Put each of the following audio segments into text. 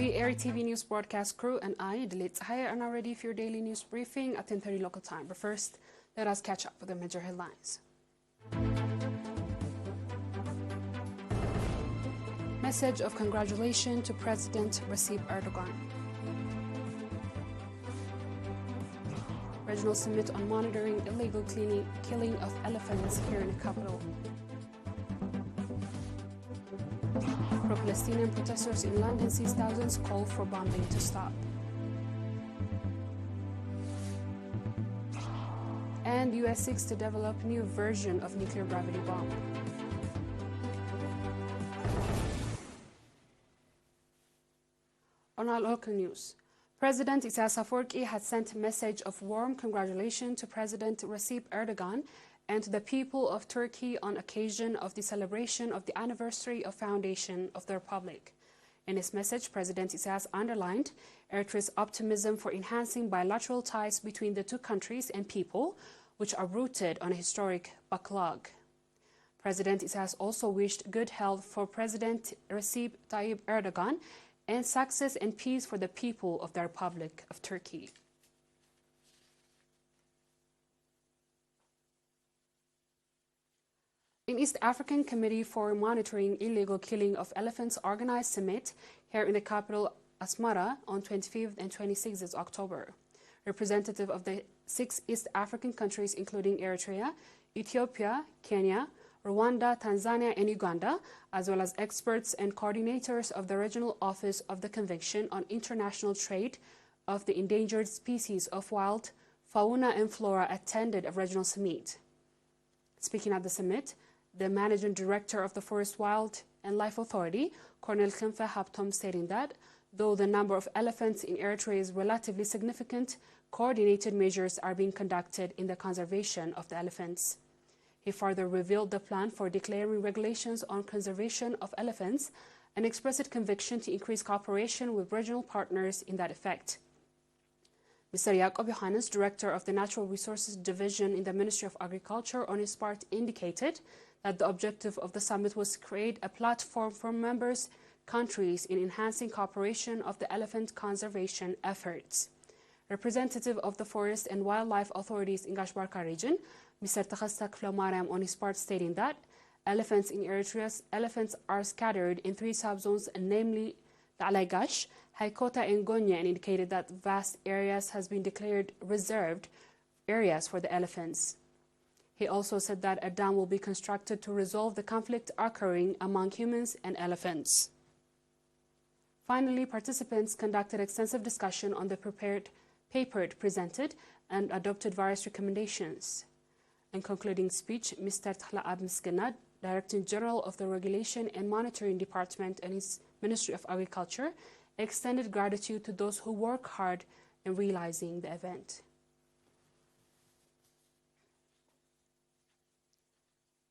The ERi-TV news broadcast crew and I, Delit Tahir, are now ready for your daily news briefing at 10:30 local time. But first, let us catch up with the major headlines. Message of congratulations to President Recep Erdogan. Regional summit on monitoring illegal killing of elephants here in the capital. Pro-Palestinian protesters in London sees thousands call for bombing to stop. And US seeks to develop new version of nuclear gravity bomb. On our local news, President Isaias Afwerki has sent a message of warm congratulations to President Recep Erdogan and to the people of Turkey on occasion of the celebration of the anniversary of foundation of the Republic. In his message, President Isaias underlined Eritrea's optimism for enhancing bilateral ties between the two countries and people, which are rooted on a historic backlog. President Isaias also wished good health for President Recep Tayyip Erdogan and success and peace for the people of the Republic of Turkey. An East African Committee for Monitoring Illegal Killing of Elephants organized summit here in the capital Asmara on 25th and 26th October. Representative of the 6 East African countries including Eritrea, Ethiopia, Kenya, Rwanda, Tanzania and Uganda, as well as experts and coordinators of the Regional Office of the Convention on International Trade of the Endangered Species of Wild Fauna and Flora attended a regional summit. Speaking at the summit, the Managing Director of the Forest, Wild and Life Authority, Colonel Khenfe Haptom, stating that though the number of elephants in Eritrea is relatively significant, coordinated measures are being conducted in the conservation of the elephants. He further revealed the plan for declaring regulations on conservation of elephants and expressed conviction to increase cooperation with regional partners in that effect. Mr. Jakob Johannes, Director of the Natural Resources Division in the Ministry of Agriculture, on his part indicated that the objective of the summit was to create a platform for members countries in enhancing cooperation of the elephant conservation efforts. Representative of the Forest and Wildlife Authorities in Gashbarka region, Mr. Takhastak Flomariam, on his part stating that elephants in Eritrea's elephants are scattered in 3 subzones, namely the Alaigash, Haikota and Gonya, and indicated that vast areas has been declared reserved areas for the elephants. He also said that a dam will be constructed to resolve the conflict occurring among humans and elephants. Finally, participants conducted extensive discussion on the prepared paper presented and adopted various recommendations. In concluding speech, Mr. Thla'ab Miskenad, Director General of the Regulation and Monitoring Department and his Ministry of Agriculture, extended gratitude to those who work hard in realizing the event.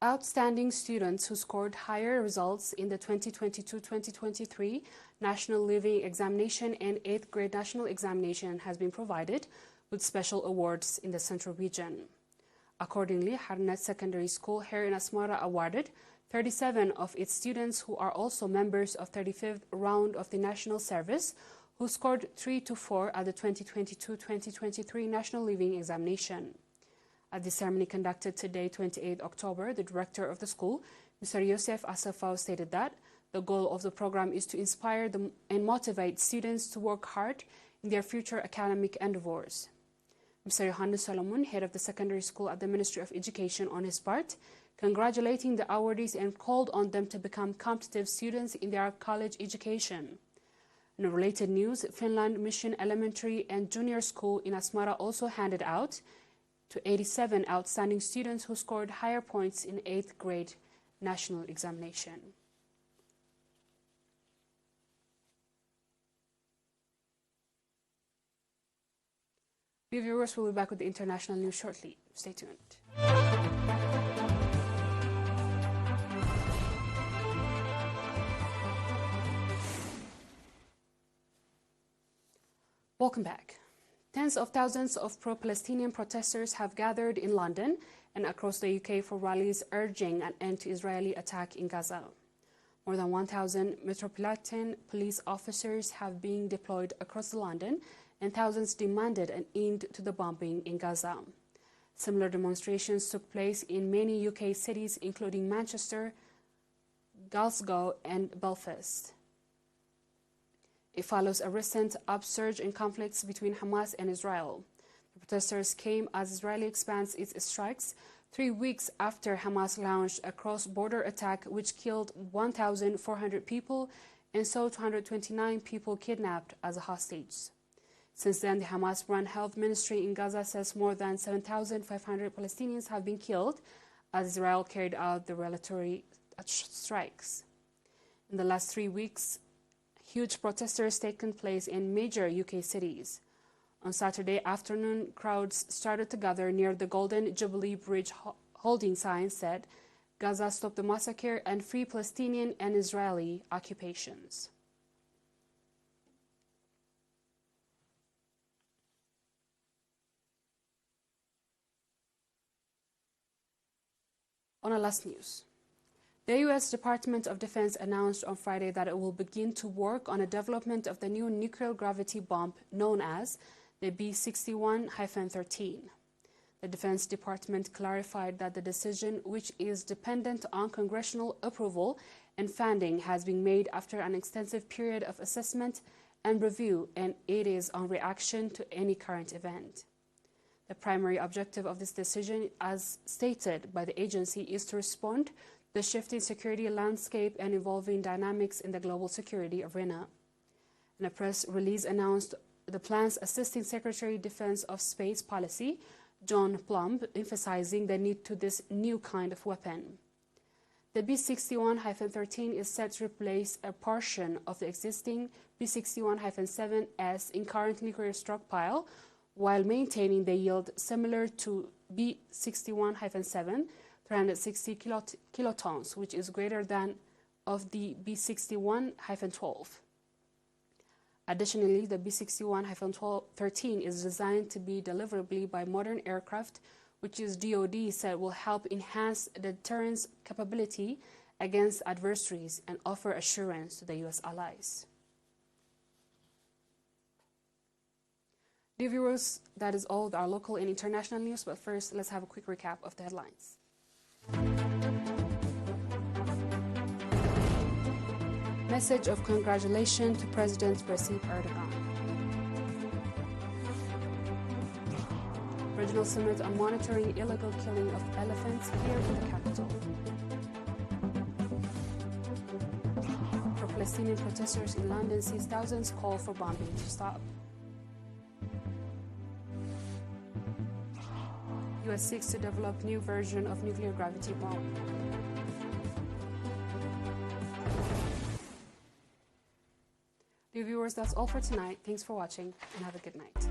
Outstanding students who scored higher results in the 2022-2023 National Living Examination and 8th grade National Examination has been provided with special awards in the Central Region. Accordingly, Harnett Secondary School here in Asmara awarded 37 of its students who are also members of 35th round of the National Service who scored 3 to 4 at the 2022-2023 National Living Examination. At the ceremony conducted today, 28 October, the director of the school, Mr. Yosef Asafau, stated that the goal of the program is to inspire them and motivate students to work hard in their future academic endeavors. Mr. Johannes Solomon, head of the secondary school at the Ministry of Education, on his part, congratulating the awardees and called on them to become competitive students in their college education. In related news, Finland Mission Elementary and Junior School in Asmara also handed out to 87 outstanding students who scored higher points in 8th grade national examination. Dear viewers, we'll be back with the international news shortly. Stay tuned. Welcome back. Tens of thousands of pro-Palestinian protesters have gathered in London and across the UK for rallies urging an end to Israeli attack in Gaza. More than 1,000 Metropolitan Police officers have been deployed across London, and thousands demanded an end to the bombing in Gaza. Similar demonstrations took place in many UK cities, including Manchester, Glasgow, and Belfast. It follows a recent upsurge in conflicts between Hamas and Israel. The protesters came as Israel expands its strikes 3 weeks after Hamas launched a cross-border attack which killed 1,400 people and saw 229 people kidnapped as hostages. Since then, the Hamas-run health ministry in Gaza says more than 7,500 Palestinians have been killed as Israel carried out the retaliatory strikes. In the last 3 weeks, huge protests taken place in major UK cities. On Saturday afternoon, crowds started to gather near the Golden Jubilee Bridge holding signs said, "Gaza, stop the massacre and free Palestinian and Israeli occupations." On our last news, the U.S. Department of Defense announced on Friday that it will begin to work on the development of the new nuclear gravity bomb known as the B-61-13. The Defense Department clarified that the decision, which is dependent on congressional approval and funding, has been made after an extensive period of assessment and review, and it is on reaction to any current event. The primary objective of this decision, as stated by the agency, is to respond to the shifting security landscape and evolving dynamics in the global security arena. In a press release announced the plan's Assisting Secretary of Defense of Space Policy, John Plumb, emphasizing the need to this new kind of weapon. The B-61-13 is set to replace a portion of the existing B-61-7S in current nuclear stockpile, while maintaining the yield similar to B-61-7, 360 kilotons, which is greater than of the B-61-12. Additionally, the B-61-13 is designed to be deliverable by modern aircraft, which is DoD said will help enhance the deterrence capability against adversaries and offer assurance to the U.S. allies. Dear viewers, that is all our local and international news, but first let's have a quick recap of the headlines. Message of congratulations to President Recep Erdogan. Regional Summit on monitoring illegal killing of elephants here in the capital. Pro-Palestinian protesters in London sees thousands call for bombing to stop. U.S. seeks to develop new version of nuclear gravity bomb. Dear viewers, that's all for tonight. Thanks for watching and have a good night.